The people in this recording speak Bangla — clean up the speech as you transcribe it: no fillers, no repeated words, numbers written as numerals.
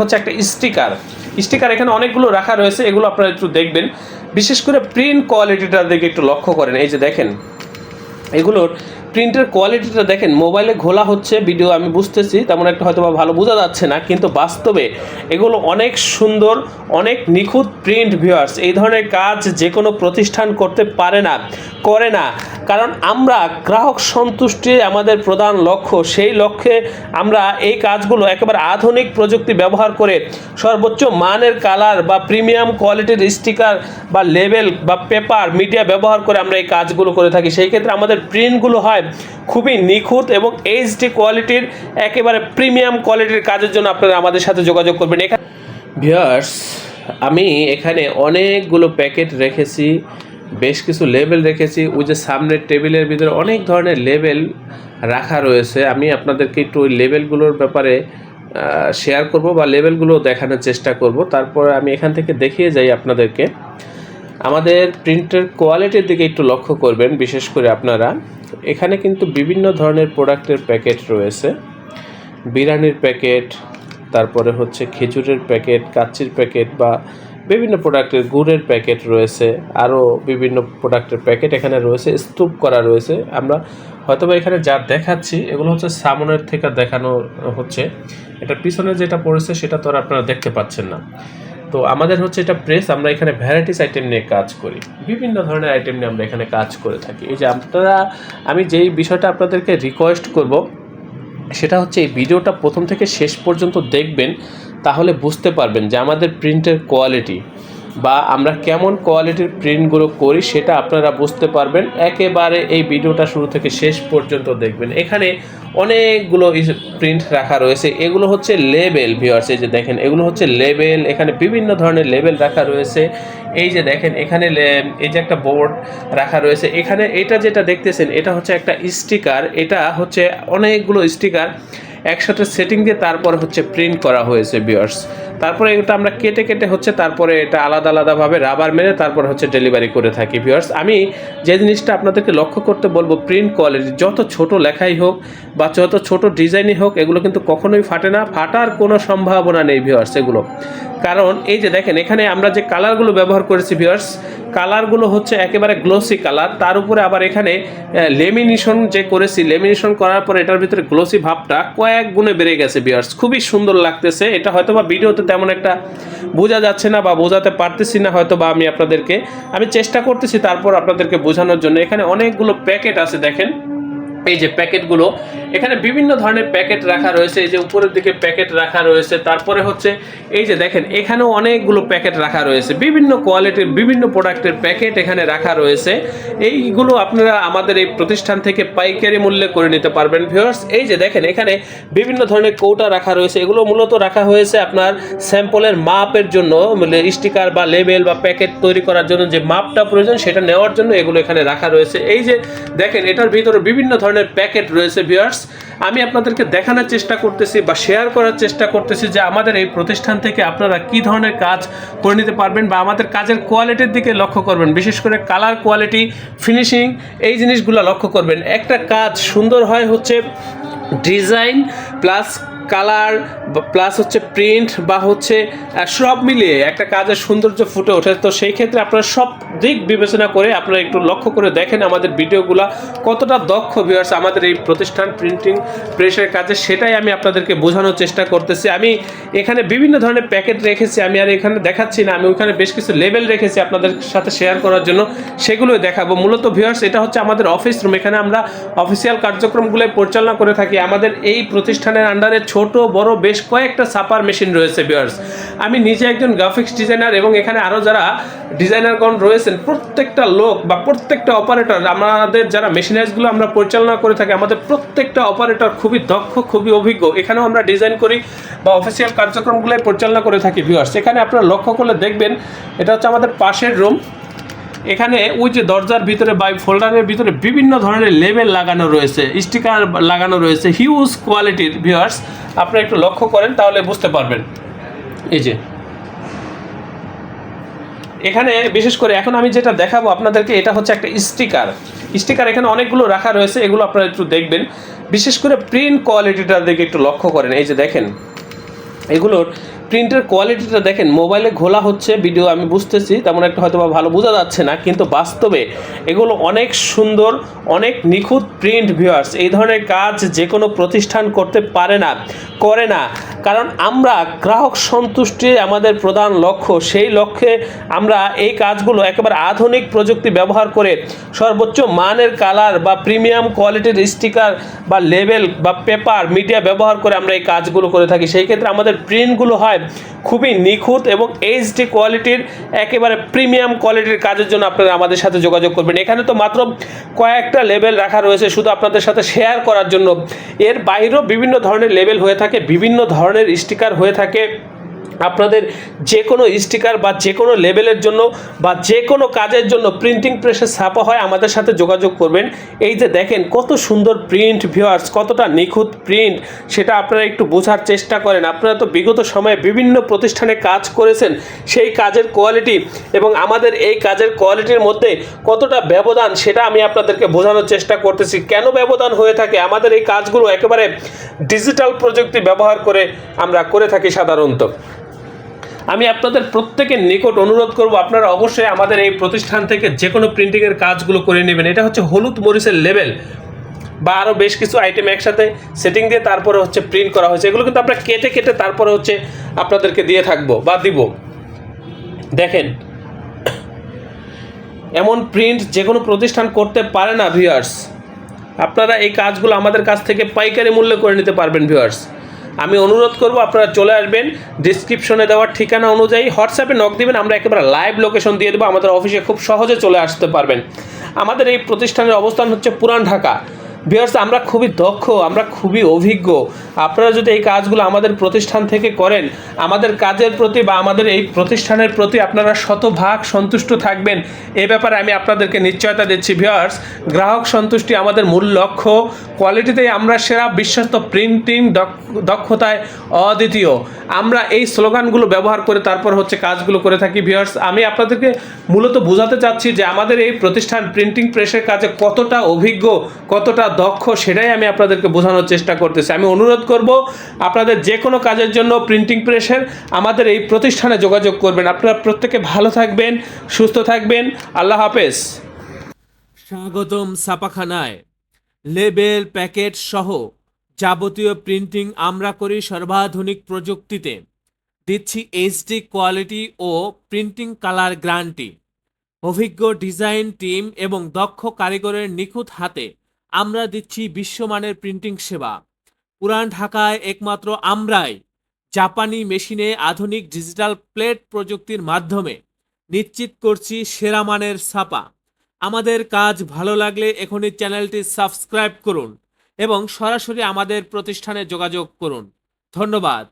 হচ্ছে একটা স্টিকার এখানে অনেকগুলো রাখা রয়েছে, এগুলো আপনারা একটু দেখবেন। বিশেষ করে প্রিন্ট কোয়ালিটিটার দিকে একটু লক্ষ্য করেন। এই যে দেখেন এগুলোর প্রিন্টের কোয়ালিটিটা দেখেন। মোবাইলে ঘোলা হচ্ছে ভিডিও, আমি বুঝতেছি তেমন একটা হয়তো বা ভালো বোঝা যাচ্ছে না, কিন্তু বাস্তবে এগুলো অনেক সুন্দর, অনেক নিখুঁত প্রিন্ট। ভিউয়ার্স, এই ধরনের কাজ যে কোনো প্রতিষ্ঠান করতে পারে না, করে না, কারণ আমরা গ্রাহক সন্তুষ্টি আমাদের প্রধান লক্ষ্য। সেই লক্ষ্যে আমরা এই কাজগুলো একেবারে আধুনিক প্রযুক্তি ব্যবহার করে সর্বোচ্চ মানের কালার বা প্রিমিয়াম কোয়ালিটির স্টিকার বা লেবেল বা পেপার মিডিয়া ব্যবহার করে আমরা এই কাজগুলো করে থাকি। সেই ক্ষেত্রে আমাদের প্রিন্টগুলো হয় খুবই নিখুঁত এবং এইচডি কোয়ালিটির, একেবারে প্রিমিয়াম কোয়ালিটির কাজের জন্য আপনারা আমাদের সাথে যোগাযোগ করবেন। এখানে ভিউয়ার্স, আমি এখানে অনেকগুলো প্যাকেট রেখেছি, বেশ কিছু লেবেল রেখেছি। ওই যে সামনের টেবিলের ভিতরে অনেক ধরনের লেবেল রাখা রয়েছে। আমি আপনাদেরকে একটু ওই লেবেলগুলোর ব্যাপারে শেয়ার করব বা লেবেলগুলো দেখানোর চেষ্টা করব। তারপরে আমি এখান থেকে দেখিয়ে যাই আপনাদেরকে। আমাদের প্রিন্টের কোয়ালিটির দিকে একটু লক্ষ্য করবেন। বিশেষ করে আপনারা এখানে কিন্তু বিভিন্ন ধরনের প্রোডাক্টের প্যাকেট রয়েছে। বিরিয়ানির প্যাকেট, তারপরে হচ্ছে খেজুরের প্যাকেট, কাচ্চির প্যাকেট বা বিভিন্ন প্রোডাক্টের গুড়ের প্যাকেট রয়েছে, আরও বিভিন্ন প্রোডাক্টের প্যাকেট এখানে রয়েছে, স্তূপ করা রয়েছে। আমরা হয়তোবা এখানে যা দেখাচ্ছি এগুলো হচ্ছে সামনের থেকে দেখানো হচ্ছে, এটা পিছনে যেটা পড়েছে সেটা তো আর আপনারা দেখতে পাচ্ছেন না। তো আমাদের হচ্ছে এটা প্রেস, আমরা এখানে ভ্যারাইটিস আইটেম নিয়ে কাজ করি, বিভিন্ন ধরনের আইটেম নিয়ে আমরা এখানে কাজ করে থাকি। এই যে আপনারা, আমি যেই বিষয়টা আপনাদেরকে রিকোয়েস্ট করব সেটা হচ্ছে এই ভিডিওটা প্রথম থেকে শেষ পর্যন্ত দেখবেন, তাহলে বুঝতে পারবেন যে আমাদের প্রিন্টের কোয়ালিটি বা আমরা কেমন কোয়ালিটির প্রিন্টগুলো করি সেটা আপনারা বুঝতে পারবেন। একেবারে এই ভিডিওটা শুরু থেকে শেষ পর্যন্ত দেখবেন। এখানে অনেকগুলো প্রিন্ট রাখা রয়েছে, এগুলো হচ্ছে লেবেল। ভিউয়ার্স, এই যে দেখেন এগুলো হচ্ছে লেবেল, এখানে বিভিন্ন ধরনের লেবেল রাখা রয়েছে। এই যে দেখেন এখানে এই যে একটা বোর্ড রাখা রয়েছে, এখানে এটা যেটা দেখতেছেন এটা হচ্ছে একটা স্টিকার। এটা হচ্ছে অনেকগুলো স্টিকার একসাথে সেটিং দিয়ে তারপর হচ্ছে প্রিন্ট করা হয়েছে ভিউয়ার্স। তারপরে এটা আমরা কেটে কেটে হচ্ছে তারপরে এটা আলাদা আলাদাভাবে রাবার মেরে তারপর হচ্ছে ডেলিভারি করে থাকি। ভিউয়ার্স, আমি যে জিনিসটা আপনাদেরকে লক্ষ্য করতে বলবো, প্রিন্ট কোয়ালিটি যত ছোট লেখাই হোক বা যত ছোট ডিজাইনই হোক, এগুলো কিন্তু কখনোই ফাটে না, ফাটার কোনো সম্ভাবনা নেই ভিউয়ার্স এগুলো। কারণ এই যে দেখেন এখানে আমরা যে কালারগুলো ব্যবহার করেছি ভিউয়ার্স, কালারগুলো হচ্ছে একেবারে গ্লোসি কালার। তার উপরে আবার এখানে লেমিনেশন যে করেছি, লেমিনেশন করার পরে এটার ভিতরে গ্লোসি ভাবটা কয়েক গুণে বেড়ে গেছে ভিউয়ার্স, খুবই সুন্দর লাগতেছে। এটা হয়তো বা ভিডিওতে তেমন একটা বোঝা যাচ্ছে না বা বোঝাতে পারতেছি না হয়তো বা আমি চেষ্টা করতেছি তারপর আপনাদেরকে বোঝানোর জন্য। এখানে অনেকগুলো প্যাকেট আছে, দেখেন এই যে প্যাকেটগুলো, এখানে বিভিন্ন ধরনের প্যাকেট রাখা রয়েছে। এই যে উপরের দিকে প্যাকেট রাখা রয়েছে, তারপরে হচ্ছে এই যে দেখেন এখানেও অনেকগুলো প্যাকেট রাখা রয়েছে, বিভিন্ন কোয়ালিটির বিভিন্ন প্রোডাক্টের প্যাকেট এখানে রাখা রয়েছে। এইগুলো আপনারা আমাদের এই প্রতিষ্ঠান থেকে পাইকারি মূল্যে করে নিতে পারবেন ভিউয়ার্স। এই যে দেখেন এখানে বিভিন্ন ধরনের কৌটা রাখা রয়েছে, এগুলো মূলত রাখা হয়েছে আপনার স্যাম্পলের মাপের জন্য, স্টিকার বা লেবেল বা প্যাকেট তৈরি করার জন্য যে মাপটা প্রয়োজন সেটা নেওয়ার জন্য এগুলো এখানে রাখা রয়েছে। এই যে দেখেন এটার ভিতরে বিভিন্ন ধরনের প্যাকেট রয়েছে ভিউয়ার্স। আমি আপনাদেরকে দেখানোর চেষ্টা করতেছি বা শেয়ার করার চেষ্টা করতেছি যে আমাদের এই প্রতিষ্ঠান থেকে আপনারা কি ধরনের কাজ করে নিতে পারবেন বা আমাদের কাজের কোয়ালিটির দিকে লক্ষ্য করবেন। বিশেষ করে কালার কোয়ালিটি, ফিনিশিং, এই জিনিসগুলো লক্ষ্য করবেন। একটা কাজ সুন্দর হয় হচ্ছে ডিজাইন প্লাস কালার প্লাস হচ্ছে প্রিন্ট বা হচ্ছে সব মিলিয়ে একটা কাজের সৌন্দর্য ফুটে ওঠে। তো সেই ক্ষেত্রে আপনারা সব দিক বিবেচনা করে আপনারা একটু লক্ষ্য করে দেখেন আমাদের ভিডিওগুলো কতটা দক্ষ ভিউয়ার্স আমাদের এই প্রতিষ্ঠান প্রিন্টিং প্রেসের কাজে, সেটাই আমি আপনাদেরকে বোঝানোর চেষ্টা করতেছি। আমি এখানে বিভিন্ন ধরনের প্যাকেট রেখেছি, আমি আর এখানে দেখাচ্ছি না, আমি ওখানে বেশ কিছু লেবেল রেখেছি আপনাদের সাথে শেয়ার করার জন্য, সেগুলোই দেখাবো। মূলত ভিউয়ার্স এটা হচ্ছে আমাদের অফিস রুম, এখানে আমরা অফিসিয়াল কার্যক্রমগুলো পরিচালনা করে থাকি। আমাদের এই প্রতিষ্ঠানের আন্ডারে ছোট বড় বেশ কয়েকটা ছাপার মেশিন রয়েছে ভিউয়ার্স। আমি নিজে একজন গ্রাফিক্স ডিজাইনার এবং এখানে আরও যারা ডিজাইনারগণ রয়েছেন, প্রত্যেকটা লোক বা প্রত্যেকটা অপারেটর, আমাদের যারা মেশিনারিজগুলো আমরা পরিচালনা করে থাকি, আমাদের প্রত্যেকটা অপারেটর খুবই দক্ষ, খুবই অভিজ্ঞ। এখানেও আমরা ডিজাইন করি বা অফিসিয়াল কার্যক্রমগুলো পরিচালনা করে থাকি ভিউয়ার্স। এখানে আপনারা লক্ষ্য করলে দেখবেন এটা হচ্ছে আমাদের পাশের রুম। এখানে ওই যে দরজার ভিতরে বা ফোল্ডারের ভিতরে বিভিন্ন ধরনের লেবেল লাগানো রয়েছে, স্টিকার লাগানো রয়েছে, হিউজ কোয়ালিটির ভিউয়ার্স। আপনারা একটু লক্ষ্য করেন তাহলে বুঝতে পারবেন। এই যে এখানে বিশেষ করে এখন আমি যেটা দেখাবো আপনাদেরকে, এটা হচ্ছে একটা স্টিকার এখানে অনেকগুলো রাখা রয়েছে, এগুলো আপনারা একটু দেখবেন। বিশেষ করে প্রিন্ট কোয়ালিটিটার দিকে একটু লক্ষ্য করেন। এই যে দেখেন এগুলোর প্রিন্টের কোয়ালিটিটা দেখেন, মোবাইলে ঘোলা হচ্ছে ভিডিও আমি বুঝতেছি, তেমন একটা হয়তো বা ভালো বোঝা যাচ্ছে না, কিন্তু বাস্তবে এগুলো অনেক সুন্দর, অনেক নিখুঁত প্রিন্ট ভিউয়ার্স। এই ধরনের কাজ যে কোনো প্রতিষ্ঠান করতে পারে না, করে না, কারণ আমরা গ্রাহক সন্তুষ্টি আমাদের প্রধান লক্ষ্য। সেই লক্ষ্যে আমরা এই কাজগুলো একেবারে আধুনিক প্রযুক্তি ব্যবহার করে সর্বোচ্চ মানের কালার বা প্রিমিয়াম কোয়ালিটির স্টিকার বা লেবেল বা পেপার মিডিয়া ব্যবহার করে আমরা এই কাজগুলো করে থাকি। সেই ক্ষেত্রে আমাদের প্রিন্টগুলো হয় খুবই নিখুঁত এবং এইচডি কোয়ালিটির, একেবারে প্রিমিয়াম কোয়ালিটির কাজের জন্য আপনারা আমাদের সাথে যোগাযোগ করবেন। এখানে তো মাত্র কয়েকটা লেবেল রাখা রয়েছে শুধু আপনাদের সাথে শেয়ার করার জন্য। এর বাইরেও বিভিন্ন ধরনের লেবেল হয়ে থাকে, বিভিন্ন ধরনের স্টিকার হয়ে থাকে। আপনাদের যে কোনো স্টিকার বা যে কোনো লেবেলের জন্য বা যে কোনো কাজের জন্য প্রিন্টিং প্রেসে ছাপা হয়, আমাদের সাথে যোগাযোগ করবেন। এই যে দেখেন কত সুন্দর প্রিন্ট ভিউয়ার্স, কতটা নিখুঁত প্রিন্ট, সেটা আপনারা একটু বোঝার চেষ্টা করেন। আপনারা তো বিগত সময়ে বিভিন্ন প্রতিষ্ঠানে কাজ করেছেন, সেই কাজের কোয়ালিটি এবং আমাদের এই কাজের কোয়ালিটির মধ্যে কতটা ব্যবধান সেটা আমি আপনাদেরকে বোঝানোর চেষ্টা করতেছি। কেন ব্যবধান হয়ে থাকে? আমাদের এই কাজগুলো একেবারে ডিজিটাল প্রযুক্তি ব্যবহার করে আমরা করে থাকি সাধারণত। আমি আপনাদের প্রত্যেকের নিকট অনুরোধ করব, আপনারা অবশ্যই আমাদের এই প্রতিষ্ঠান থেকে যে কোনো প্রিন্টিংয়ের কাজগুলো করে নেবেন। এটা হচ্ছে হলুদ মরিচের লেবেল বা আরও বেশ কিছু আইটেম একসাথে সেটিং দিয়ে তারপরে হচ্ছে প্রিন্ট করা হয়েছে। এগুলো কিন্তু আমরা কেটে কেটে তারপরে হচ্ছে আপনাদেরকে দিয়ে থাকবো বা দিব। দেখেন এমন প্রিন্ট যে কোনো প্রতিষ্ঠান করতে পারে না ভিউয়ার্স। আপনারা এই কাজগুলো আমাদের কাছ থেকে পাইকারি মূল্যে করে নিতে পারবেন ভিউয়ার্স। আমি অনুরোধ করব আপনারা চলে আসবেন, ডিসক্রিপশনে দেওয়ার ঠিকানা অনুযায়ী হোয়াটসঅ্যাপে নক দিবেন, আমরা একেবারে লাইভ লোকেশন দিয়ে দেবো। আমাদের অফিসে খুব সহজে চলে আসতে পারবেন। আমাদের এই প্রতিষ্ঠানের অবস্থান হচ্ছে পুরান ঢাকা। ভিউয়ার্স, আমরা খুবই দক্ষ, আমরা খুবই অভিজ্ঞ। আপনারা যদি এই কাজগুলো আমাদের প্রতিষ্ঠান থেকে করেন, আমাদের কাজের প্রতি বা আমাদের এই প্রতিষ্ঠানের প্রতি আপনারা শতভাগ সন্তুষ্ট থাকবেন, এ ব্যাপারে আমি আপনাদেরকে নিশ্চয়তা দিচ্ছি। ভিউয়ার্স, গ্রাহক সন্তুষ্টি আমাদের মূল লক্ষ্য। কোয়ালিটিতেই আমরা সেরা, বিশ্বস্ত প্রিন্টিং দক্ষতায় অদ্বিতীয়। আমরা এই স্লোগানগুলো ব্যবহার করে তারপর হচ্ছে কাজগুলো করে থাকি। ভিউয়ার্স, আমি আপনাদেরকে মূলত বোঝাতে চাচ্ছি যে আমাদের এই প্রতিষ্ঠান প্রিন্টিং প্রেসের কাজে কতটা অভিজ্ঞ, কতটা দক্ষ, সেটাই আমি আপনাদেরকে বোঝানোর চেষ্টা করতেছি। আমি অনুরোধ করব আপনাদের যে কোনো কাজের জন্য প্রিন্টিং প্রেসের আমাদের এই প্রতিষ্ঠানে যোগাযোগ করবেন। আপনারা প্রত্যেকে ভালো থাকবেন, সুস্থ থাকবেন। আল্লাহ হাফেজ। স্বাগতম ছাপাখানায়। লেবেল, প্যাকেট সহ যাবতীয় প্রিন্টিং আমরা করি সর্বাধুনিক প্রযুক্তিতে। দিচ্ছি এইচডি কোয়ালিটি ও প্রিন্টিং কালার গ্যারান্টি। অভিজ্ঞ ডিজাইন টিম এবং দক্ষ কারিগরের নিখুঁত হাতে আমরা দিচ্ছি বিশ্বমানের প্রিন্টিং সেবা। পুরান ঢাকায় একমাত্র আমরাই জাপানি মেশিনে আধুনিক ডিজিটাল প্লেট প্রযুক্তির মাধ্যমে নিশ্চিত করছি সেরা মানের ছাপা। আমাদের কাজ ভালো লাগলে এখনই চ্যানেলটি সাবস্ক্রাইব করুন এবং সরাসরি আমাদের প্রতিষ্ঠানে যোগাযোগ করুন। ধন্যবাদ।